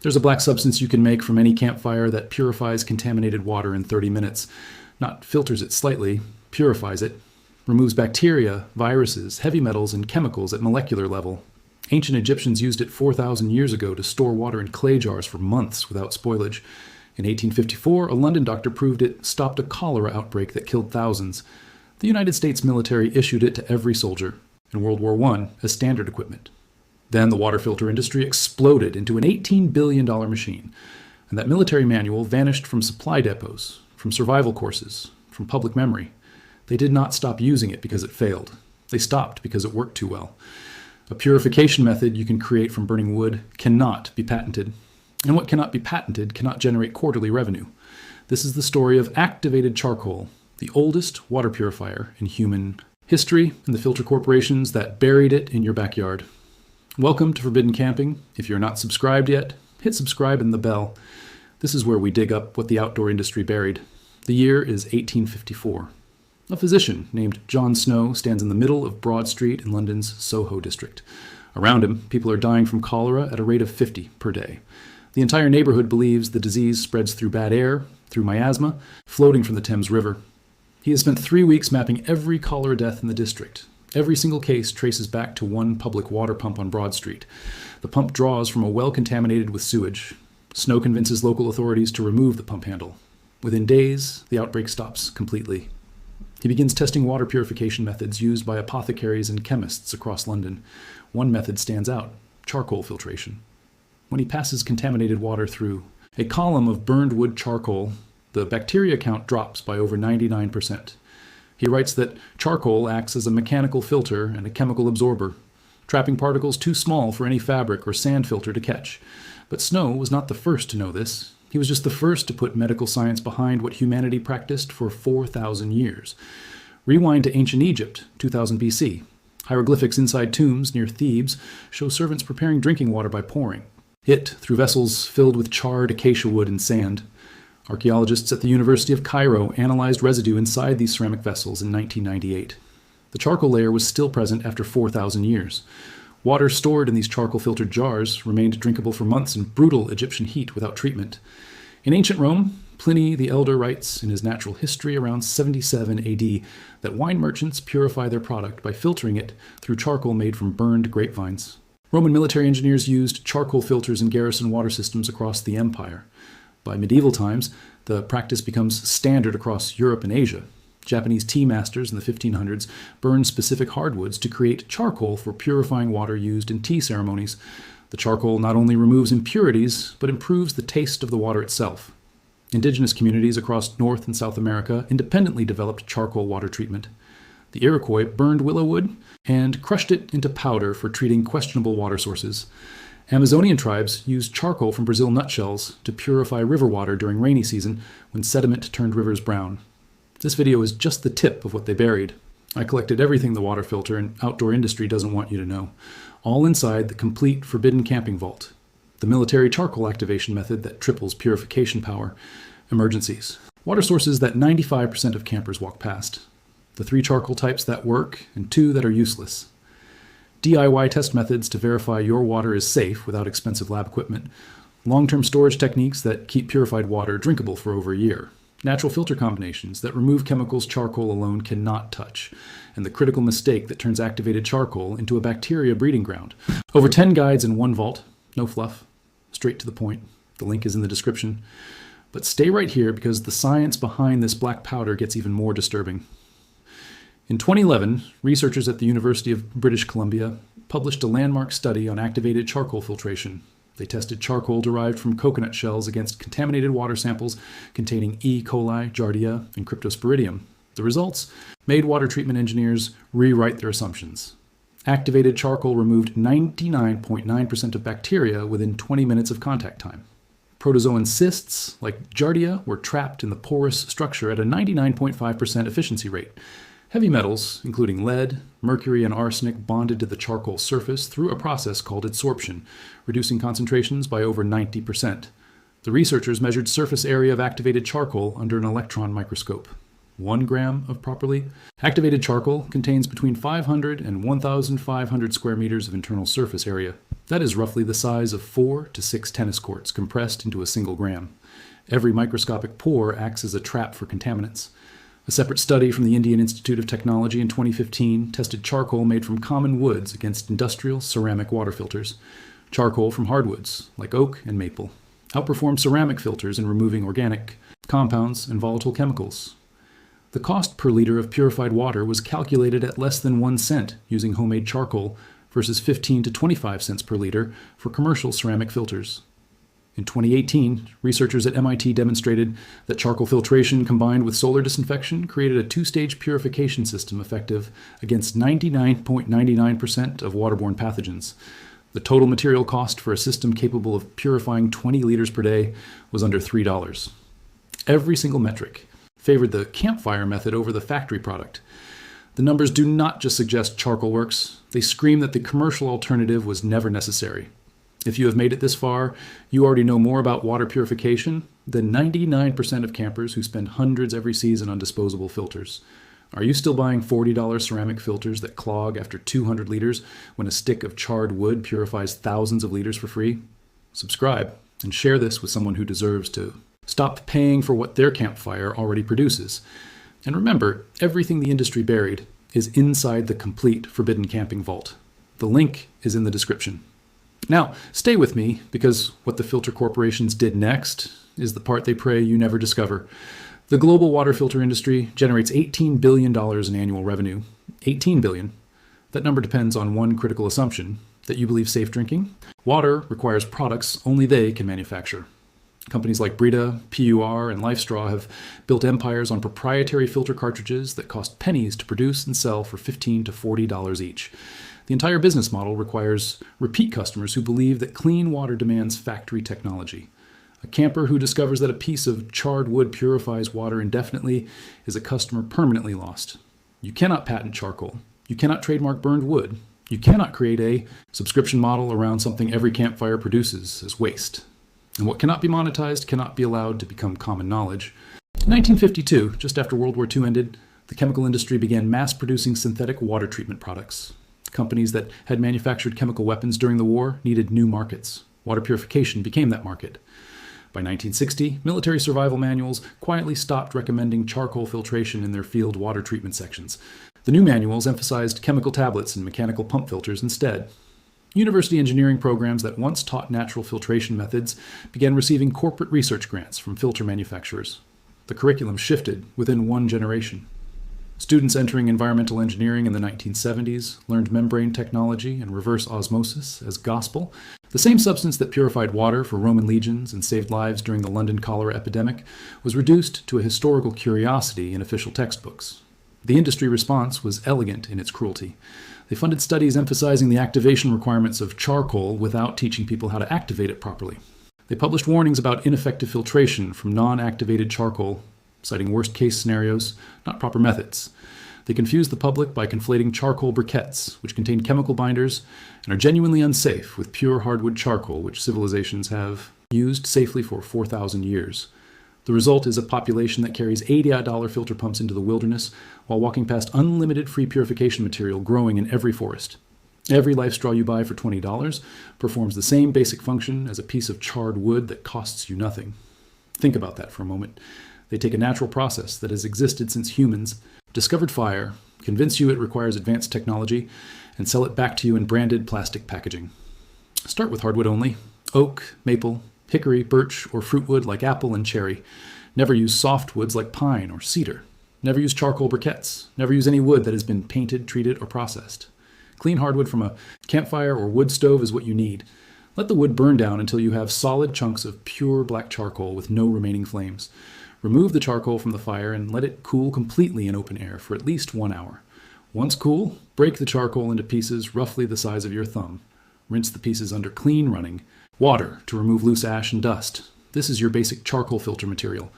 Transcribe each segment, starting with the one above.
There's a black substance you can make from any campfire that purifies contaminated water in 30 minutes. Not filters it slightly, purifies it. Removes bacteria, viruses, heavy metals, and chemicals at molecular level. Ancient Egyptians used it 4,000 years ago to store water in clay jars for months without spoilage. In 1854, a London doctor proved it stopped a cholera outbreak that killed thousands. The United States military issued it to every soldier. In World War I, as standard equipment. Then the water filter industry exploded into an $18 billion machine, and that military manual vanished from supply depots, from survival courses, from public memory. They did not stop using it because it failed. They stopped because it worked too well. A purification method you can create from burning wood cannot be patented, and what cannot be patented cannot generate quarterly revenue. This is the story of activated charcoal, the oldest water purifier in human history, and the filter corporations that buried it in your backyard. Welcome to Forbidden Camping. If you're not subscribed yet, hit subscribe and the bell. This is where we dig up what the outdoor industry buried. The year is 1854. A physician named John Snow stands in the middle of Broad Street in London's Soho district. Around him, people are dying from cholera at a rate of 50 per day. The entire neighborhood believes the disease spreads through bad air, through miasma, floating from the Thames River. He has spent 3 weeks mapping every cholera death in the district. Every single case traces back to one public water pump on Broad Street. The pump draws from a well contaminated with sewage. Snow convinces local authorities to remove the pump handle. Within days, the outbreak stops completely. He begins testing water purification methods used by apothecaries and chemists across London. One method stands out: charcoal filtration. When he passes contaminated water through a column of burned wood charcoal, the bacteria count drops by over 99%. He writes that charcoal acts as a mechanical filter and a chemical absorber, trapping particles too small for any fabric or sand filter to catch. But Snow was not the first to know this. He was just the first to put medical science behind what humanity practiced for 4,000 years. Rewind to ancient Egypt, 2000 BC. Hieroglyphics inside tombs near Thebes show servants preparing drinking water by pouring it through vessels filled with charred acacia wood and sand. Archaeologists at the University of Cairo analyzed residue inside these ceramic vessels in 1998. The charcoal layer was still present after 4,000 years. Water stored in these charcoal-filtered jars remained drinkable for months in brutal Egyptian heat without treatment. In ancient Rome, Pliny the Elder writes in his Natural History around 77 AD that wine merchants purify their product by filtering it through charcoal made from burned grapevines. Roman military engineers used charcoal filters in garrison water systems across the empire. By medieval times, the practice becomes standard across Europe and Asia. Japanese tea masters in the 1500s burned specific hardwoods to create charcoal for purifying water used in tea ceremonies. The charcoal not only removes impurities, but improves the taste of the water itself. Indigenous communities across North and South America independently developed charcoal water treatment. The Iroquois burned willow wood and crushed it into powder for treating questionable water sources. Amazonian tribes used charcoal from Brazil nutshells to purify river water during rainy season when sediment turned rivers brown. This video is just the tip of what they buried. I collected everything the water filter and outdoor industry doesn't want you to know, all inside the complete Forbidden Camping Vault. The military charcoal activation method that triples purification power. Emergencies. Water sources that 95% of campers walk past. The 3 charcoal types that work and 2 that are useless. DIY test methods to verify your water is safe without expensive lab equipment. Long-term storage techniques that keep purified water drinkable for over a year. Natural filter combinations that remove chemicals charcoal alone cannot touch. And the critical mistake that turns activated charcoal into a bacteria breeding ground. Over 10 guides in one vault. No fluff. Straight to the point. The link is in the description. But stay right here because the science behind this black powder gets even more disturbing. In 2011, researchers at the University of British Columbia published a landmark study on activated charcoal filtration. They tested charcoal derived from coconut shells against contaminated water samples containing E. coli, Giardia, and Cryptosporidium. The results made water treatment engineers rewrite their assumptions. Activated charcoal removed 99.9% of bacteria within 20 minutes of contact time. Protozoan cysts, like Giardia, were trapped in the porous structure at a 99.5% efficiency rate. Heavy metals, including lead, mercury, and arsenic, bonded to the charcoal surface through a process called adsorption, reducing concentrations by over 90%. The researchers measured surface area of activated charcoal under an electron microscope. 1 gram of properly activated charcoal contains between 500 and 1,500 square meters of internal surface area. That is roughly the size of 4 to 6 tennis courts compressed into a single gram. Every microscopic pore acts as a trap for contaminants. A separate study from the Indian Institute of Technology in 2015 tested charcoal made from common woods against industrial ceramic water filters. Charcoal from hardwoods, like oak and maple, outperformed ceramic filters in removing organic compounds and volatile chemicals. The cost per liter of purified water was calculated at less than 1 cent using homemade charcoal versus 15 to 25 cents per liter for commercial ceramic filters. In 2018, researchers at MIT demonstrated that charcoal filtration combined with solar disinfection created a 2-stage purification system effective against 99.99% of waterborne pathogens. The total material cost for a system capable of purifying 20 liters per day was under $3. Every single metric favored the campfire method over the factory product. The numbers do not just suggest charcoal works, they scream that the commercial alternative was never necessary. If you have made it this far, you already know more about water purification than 99% of campers who spend hundreds every season on disposable filters. Are you still buying $40 ceramic filters that clog after 200 liters when a stick of charred wood purifies thousands of liters for free? Subscribe and share this with someone who deserves to. Stop paying for what their campfire already produces. And remember, everything the industry buried is inside the complete Forbidden Camping Vault. The link is in the description. Now, stay with me, because what the filter corporations did next is the part they pray you never discover. The global water filter industry generates $18 billion in annual revenue. $18 billion. That number depends on one critical assumption, that you believe safe drinking water requires products only they can manufacture. Companies like Brita, PUR, and LifeStraw have built empires on proprietary filter cartridges that cost pennies to produce and sell for $15 to $40 each. The entire business model requires repeat customers who believe that clean water demands factory technology. A camper who discovers that a piece of charred wood purifies water indefinitely is a customer permanently lost. You cannot patent charcoal. You cannot trademark burned wood. You cannot create a subscription model around something every campfire produces as waste. And what cannot be monetized cannot be allowed to become common knowledge. In 1952, just after World War II ended, the chemical industry began mass-producing synthetic water treatment products. Companies that had manufactured chemical weapons during the war needed new markets. Water purification became that market. By 1960, military survival manuals quietly stopped recommending charcoal filtration in their field water treatment sections. The new manuals emphasized chemical tablets and mechanical pump filters instead. University engineering programs that once taught natural filtration methods began receiving corporate research grants from filter manufacturers. The curriculum shifted within one generation. Students entering environmental engineering in the 1970s learned membrane technology and reverse osmosis as gospel. The same substance that purified water for Roman legions and saved lives during the London cholera epidemic was reduced to a historical curiosity in official textbooks. The industry response was elegant in its cruelty. They funded studies emphasizing the activation requirements of charcoal without teaching people how to activate it properly. They published warnings about ineffective filtration from non-activated charcoal, citing worst-case scenarios, not proper methods. They confused the public by conflating charcoal briquettes, which contain chemical binders and are genuinely unsafe, with pure hardwood charcoal, which civilizations have used safely for 4,000 years. The result is a population that carries $80 filter pumps into the wilderness while walking past unlimited free purification material growing in every forest. Every LifeStraw you buy for $20 performs the same basic function as a piece of charred wood that costs you nothing. Think about that for a moment. They take a natural process that has existed since humans discovered fire, convince you it requires advanced technology, and sell it back to you in branded plastic packaging. Start with hardwood only: oak, maple, hickory, birch, or fruitwood like apple and cherry. Never use softwoods like pine or cedar. Never use charcoal briquettes. Never use any wood that has been painted, treated, or processed. Clean hardwood from a campfire or wood stove is what you need. Let the wood burn down until you have solid chunks of pure black charcoal with no remaining flames. Remove the charcoal from the fire and let it cool completely in open air for at least 1 hour. Once cool, break the charcoal into pieces roughly the size of your thumb. Rinse the pieces under clean running water to remove loose ash and dust. This is your basic charcoal filter material.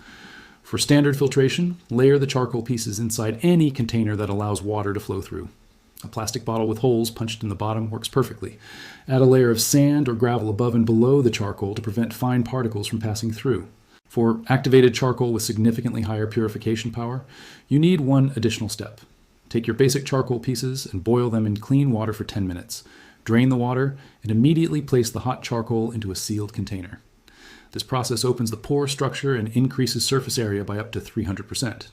For standard filtration, layer the charcoal pieces inside any container that allows water to flow through. A plastic bottle with holes punched in the bottom works perfectly. Add a layer of sand or gravel above and below the charcoal to prevent fine particles from passing through. For activated charcoal with significantly higher purification power, you need one additional step. Take your basic charcoal pieces and boil them in clean water for 10 minutes. Drain the water and immediately place the hot charcoal into a sealed container. This process opens the pore structure and increases surface area by up to 300%.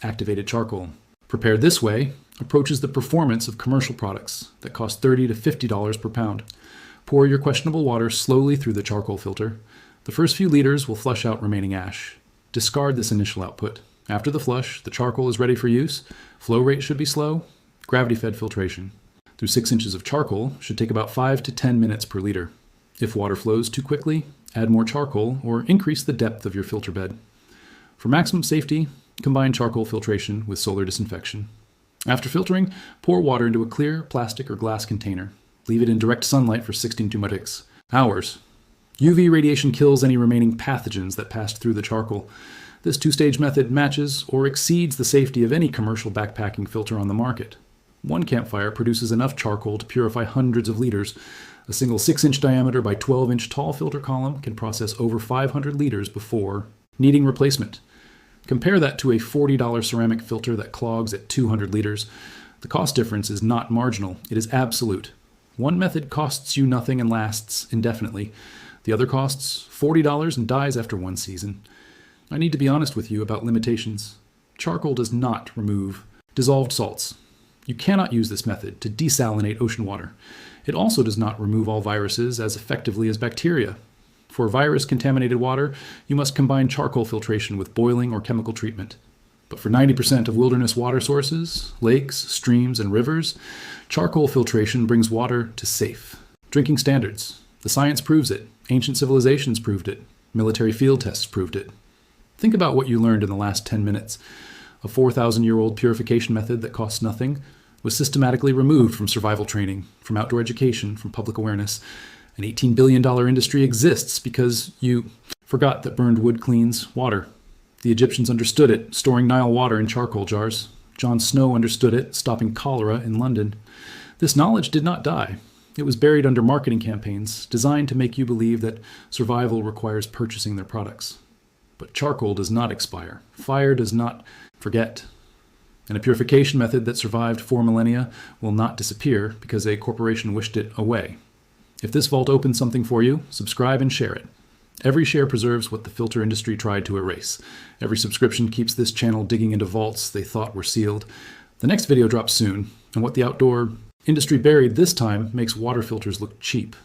Activated charcoal, prepared this way, approaches the performance of commercial products that cost $30 to $50 per pound. Pour your questionable water slowly through the charcoal filter. The first few liters will flush out remaining ash. Discard this initial output. After the flush, the charcoal is ready for use. Flow rate should be slow. Gravity-fed filtration. Through 6 inches of charcoal should take about 5 to 10 minutes per liter. If water flows too quickly, add more charcoal or increase the depth of your filter bed. For maximum safety, combine charcoal filtration with solar disinfection. After filtering, pour water into a clear plastic or glass container. Leave it in direct sunlight for 16 to 6 hours. UV radiation kills any remaining pathogens that passed through the charcoal. This two-stage method matches or exceeds the safety of any commercial backpacking filter on the market. One campfire produces enough charcoal to purify hundreds of liters. A single 6-inch diameter by 12-inch tall filter column can process over 500 liters before needing replacement. Compare that to a $40 ceramic filter that clogs at 200 liters. The cost difference is not marginal, it is absolute. One method costs you nothing and lasts indefinitely. The other costs $40 and dies after 1 season. I need to be honest with you about limitations. Charcoal does not remove dissolved salts. You cannot use this method to desalinate ocean water. It also does not remove all viruses as effectively as bacteria. For virus-contaminated water, you must combine charcoal filtration with boiling or chemical treatment. But for 90% of wilderness water sources, lakes, streams, and rivers, charcoal filtration brings water to safe drinking standards. The science proves it. Ancient civilizations proved it. Military field tests proved it. Think about what you learned in the last 10 minutes. A 4,000-year-old purification method that costs nothing was systematically removed from survival training, from outdoor education, from public awareness. An $18 billion industry exists because you forgot that burned wood cleans water. The Egyptians understood it, storing Nile water in charcoal jars. Jon Snow understood it, stopping cholera in London. This knowledge did not die. It was buried under marketing campaigns designed to make you believe that survival requires purchasing their products. But charcoal does not expire. Fire does not forget. And a purification method that survived 4 millennia will not disappear because a corporation wished it away. If this vault opens something for you, subscribe and share it. Every share preserves what the filter industry tried to erase. Every subscription keeps this channel digging into vaults they thought were sealed. The next video drops soon, and what the outdoor industry buried this time makes water filters look cheap.